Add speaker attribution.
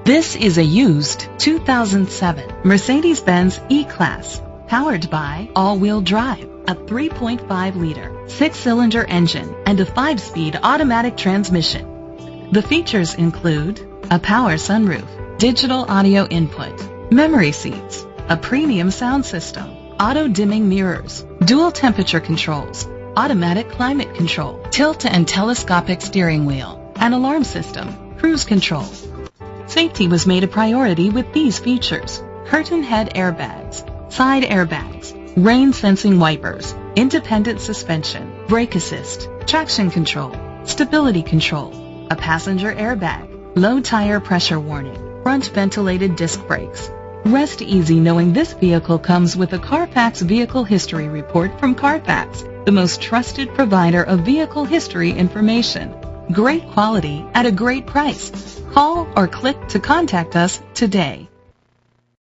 Speaker 1: This is a used 2007 Mercedes-Benz E-Class, powered by all-wheel drive, a 3.5-liter, 6-cylinder engine, and a 5-speed automatic transmission. The features include a power sunroof, digital audio input, memory seats, a premium sound system, auto-dimming mirrors, dual temperature controls, automatic climate control, tilt and telescopic steering wheel, an alarm system, cruise control. Safety was made a priority with these features: curtain head airbags, side airbags, rain sensing wipers, independent suspension, brake assist, traction control, stability control, a passenger airbag, low tire pressure warning, front ventilated disc brakes. Rest easy knowing this vehicle comes with a Carfax Vehicle History Report from Carfax, the most trusted provider of vehicle history information. Great quality at a great price. Call or click to contact us today.